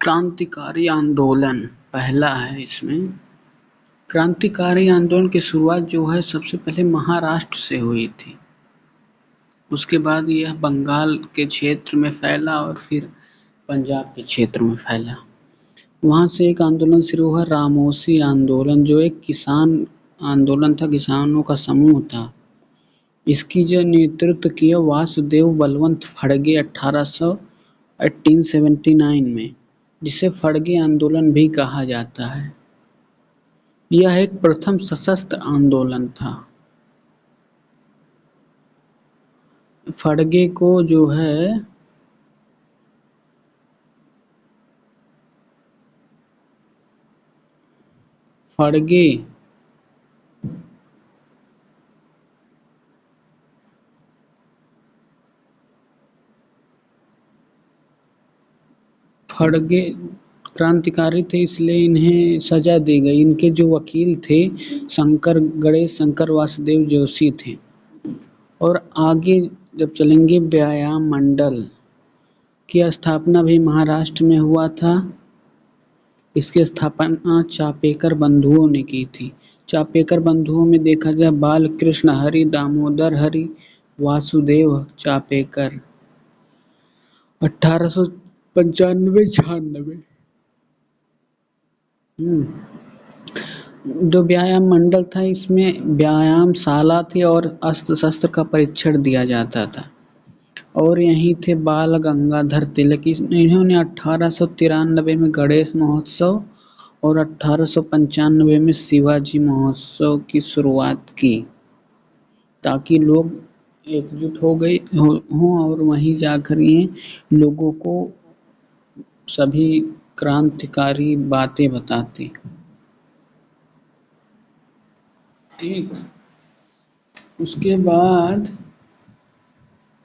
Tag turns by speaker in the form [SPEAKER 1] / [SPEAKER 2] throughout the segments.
[SPEAKER 1] क्रांतिकारी आंदोलन पहला है इसमें। क्रांतिकारी आंदोलन की शुरुआत जो है सबसे पहले महाराष्ट्र से हुई थी। उसके बाद यह बंगाल के क्षेत्र में फैला और फिर पंजाब के क्षेत्र में फैला। वहाँ से एक आंदोलन शुरू हुआ, रामोसी आंदोलन, जो एक किसान आंदोलन था, किसानों का समूह था। इसकी जो नेतृत्व किया वासुदेव बलवंत फड़गे 1879 में, जिसे फड़गे आंदोलन भी कहा जाता है। यह एक प्रथम सशस्त्र आंदोलन था। फड़गे को जो है फड़गे क्रांतिकारी थे, इसलिए इन्हें सजा दी गई। इनके जो वकील थे गणेश शंकर वासुदेव जोशी थे। और आगे जब चलेंगे, व्यायाम मंडल की स्थापना भी महाराष्ट्र में हुआ था। इसकी स्थापना चापेकर बंधुओं ने की थी। चापेकर बंधुओं में देखा जाए बालकृष्ण हरि, दामोदर हरि, वासुदेव चापेकर। 1895-96 जो व्यायाम मंडल था, इसमें व्यायामशाला थी और अस्त्र शस्त्र का परीक्षण दिया जाता था। और यहीं थे बाल गंगाधर तिलक। इन्होंने 1893 में गणेश महोत्सव और 1895 में शिवाजी महोत्सव की शुरुआत की, ताकि लोग एकजुट हो गए हों और वहीं जाकर ये लोगों को सभी क्रांतिकारी बातें बताते। ठीक, उसके बाद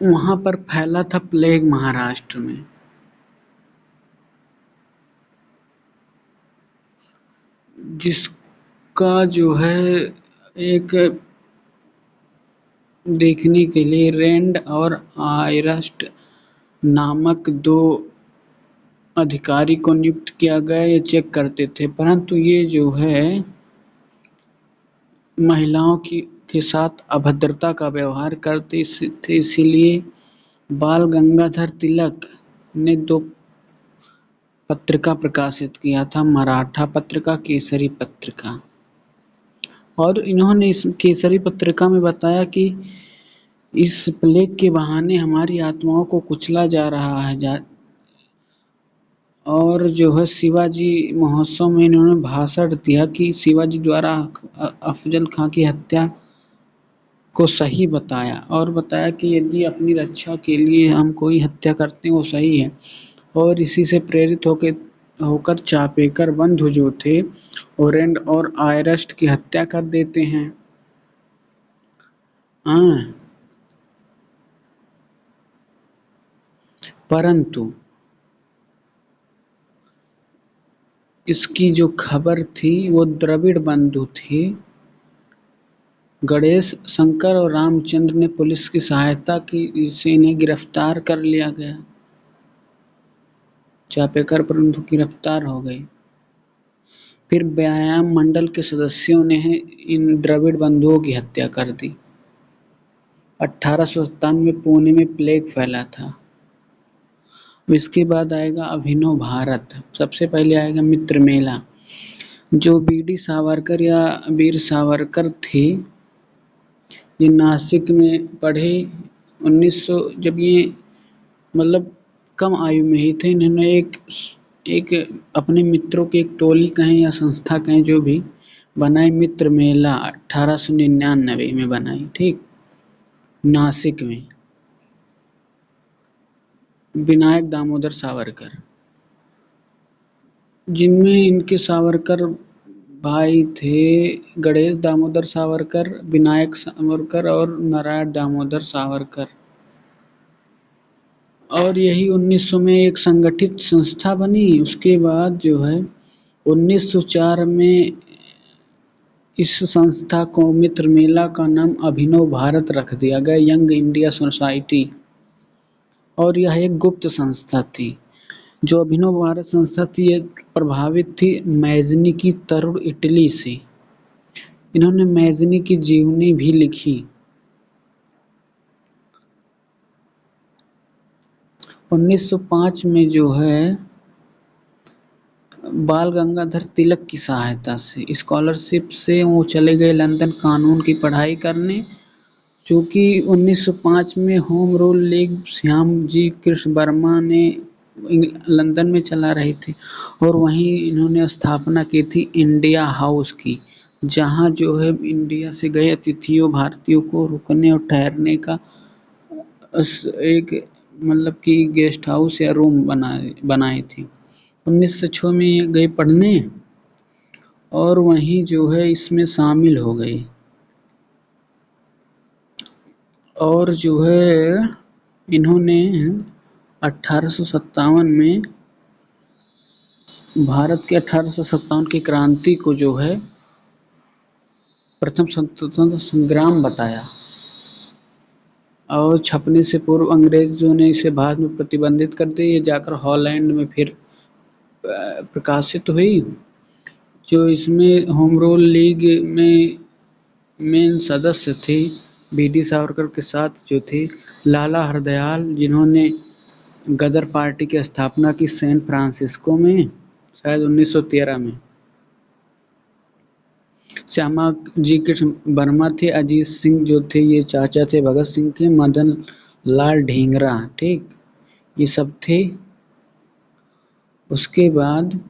[SPEAKER 1] वहाँ पर फैला था प्लेग महाराष्ट्र में। जिसका जो है एक देखने के लिए रेंड और आयरस्ट नामक 2 अधिकारी को नियुक्त किया गया, ये चेक करते थे। परंतु ये जो है महिलाओं के साथ अभद्रता का व्यवहार करते थे, इसीलिए बाल गंगाधर तिलक ने 2 पत्रिका प्रकाशित किया था, मराठा पत्रिका, केसरी पत्रिका। और इन्होंने इस केसरी पत्रिका में बताया कि इस प्लेग के बहाने हमारी आत्माओं को कुचला जा रहा है। और जो है शिवाजी महोत्सव में इन्होंने भाषण दिया कि शिवाजी द्वारा अफजल खां की हत्या को सही बताया, और बताया कि यदि अपनी रक्षा के लिए हम कोई हत्या करते हैं वो सही है। और इसी से प्रेरित होकर चापेकर बंधु जो थे ओरेंड और आयरस्ट की हत्या कर देते हैं। परंतु इसकी जो खबर थी वो द्रविड़ बंधु थी। गणेश शंकर और रामचंद्र ने पुलिस की सहायता की, इससे इन्हें गिरफ्तार कर लिया गया। चापेकर बंधु गिरफ्तार हो गए। फिर व्यायाम मंडल के सदस्यों ने इन द्रविड़ बंधुओं की हत्या कर दी। 1897 में पुणे में प्लेग फैला था। इसके बाद आएगा अभिनव भारत। सबसे पहले आएगा मित्र मेला, जो बीडी सावरकर या वीर सावरकर थे। ये नासिक में पढ़े। 1900 जब ये मतलब कम आयु में ही थे, इन्होंने एक अपने मित्रों की एक टोली कहें या संस्था कहें, जो भी बनाई, मित्र मेला 1899 में बनाई। ठीक, नासिक में। विनायक दामोदर सावरकर, जिनमें इनके सावरकर भाई थे गणेश दामोदर सावरकर, विनायक सावरकर और नारायण दामोदर सावरकर। और यही 1900 में एक संगठित संस्था बनी। उसके बाद जो है 1904 में इस संस्था को मित्र मेला का नाम अभिनव भारत रख दिया गया, यंग इंडिया सोसाइटी। और यह एक गुप्त संस्था थी। जो अभिनव भारत संस्था थी ये प्रभावित थी मैज़नी की तरुण इटली से। इन्होंने मैज़नी की जीवनी भी लिखी। 1905 में जो है बाल गंगाधर तिलक की सहायता से स्कॉलरशिप से वो चले गए लंदन कानून की पढ़ाई करने। चूँकि 1905 में home rule league Shyamji Krishna Verma ने लंदन में चला रही थी और वहीं इन्होंने स्थापना की थी इंडिया हाउस की, जहाँ जो है इंडिया से गए अतिथियों भारतीयों को रुकने और ठहरने का एक मतलब कि गेस्ट हाउस या रूम बनाई थी। 1906 में ये गए पढ़ने और वहीं जो है इसमें शामिल हो गए। और जो है इन्होंने 1857 में भारत के 1857 की क्रांति को जो है प्रथम स्वतंत्रता संग्राम बताया और छपने से पूर्व अंग्रेजों ने इसे भारत में प्रतिबंधित कर दिया। ये जाकर हॉलैंड में फिर प्रकाशित हुई। जो इसमें होम रूल लीग में मेन सदस्य थे बीडी सावरकर के साथ जो थे लाला हरदयाल, जिन्होंने गदर पार्टी की स्थापना की सैन फ्रांसिस्को में शायद 1913 में। श्यामा जी कृष्ण वर्मा थे। अजीत सिंह जो थे ये चाचा थे भगत सिंह के। मदन लाल ढींगरा, ठीक, ये सब थे। उसके बाद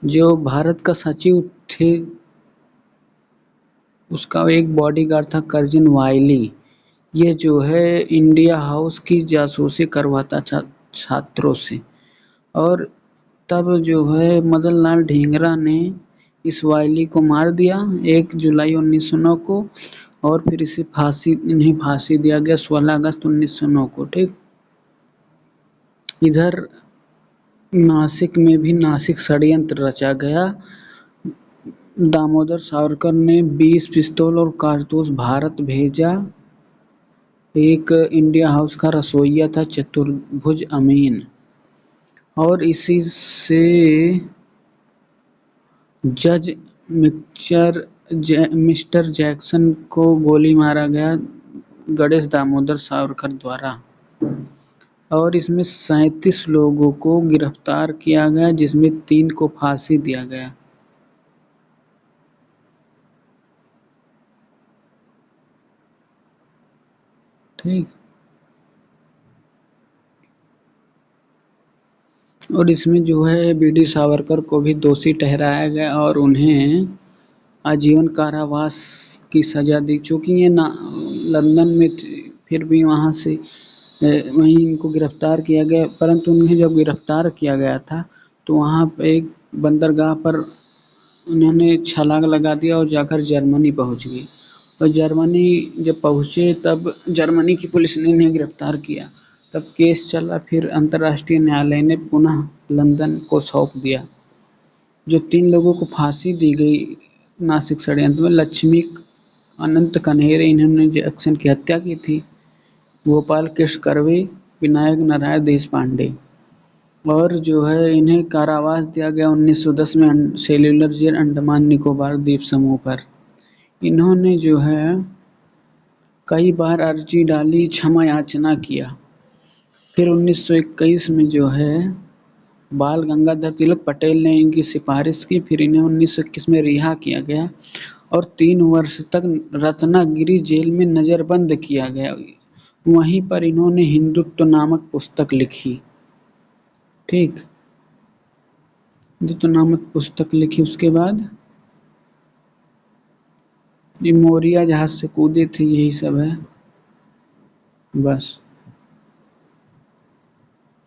[SPEAKER 1] जो भारत का सचिव थे उसका एक बॉडीगार्ड था कर्जन वाइली। ये जो है इंडिया हाउस की जासूसी करवाता था छात्रों से। और तब जो है मदन लाल ढींगरा ने इस वाइली को मार दिया 1 जुलाई 1909 को। और फिर इन्हें फांसी दिया गया 16 अगस्त 1909 को, ठीक। इधर नासिक में भी नासिक षड्यंत्र रचा गया। दामोदर सावरकर ने 20 पिस्तौल और कारतूस भारत भेजा। एक इंडिया हाउस का रसोइया था चतुर्भुज अमीन। और इसी से जज मिस्टर जैक्सन को गोली मारा गया गणेश दामोदर सावरकर द्वारा। और इसमें 37 लोगों को गिरफ्तार किया गया जिसमें 3 को फांसी दिया गया। ठीक। और इसमें जो है बीडी सावरकर को भी दोषी ठहराया गया और उन्हें आजीवन कारावास की सजा दी। चूँकि ये ना लंदन में थे, फिर भी वहाँ से वहीं इनको गिरफ्तार किया गया। परंतु उन्हें जब गिरफ्तार किया गया था तो वहाँ पे एक बंदरगाह पर उन्होंने छलांग लगा दिया और जाकर जर्मनी पहुँच गए। और जर्मनी जब पहुँचे तब जर्मनी की पुलिस ने इन्हें गिरफ्तार किया। तब केस चला, फिर अंतर्राष्ट्रीय न्यायालय ने पुनः लंदन को सौंप दिया। जो 3 लोगों को फांसी दी गई नासिक षड्यंत्र में, लक्ष्मी अनंत कन्हेरे, इन्होंने जैक्सन की हत्या की थी, गोपाल कृष्ण कर्वे, विनायक नारायण देशपांडे। और जो है इन्हें कारावास दिया गया 1910 में सेल्यूलर जेल अंडमान निकोबार द्वीप समूह पर। इन्होंने जो है कई बार अर्जी डाली, क्षमा याचना किया। फिर 1921 में जो है बाल गंगाधर तिलक पटेल ने इनकी सिफारिश की। फिर इन्हें 1921 में रिहा किया गया और 3 वर्ष तक रत्नागिरी जेल में नज़रबंद किया गया। वहीं पर इन्होंने हिंदुत्व नामक पुस्तक लिखी, ठीक। हिंदुत्व नामक पुस्तक लिखी। उसके बाद ये मोरिया जहाज से कूदे थे, यही सब है बस।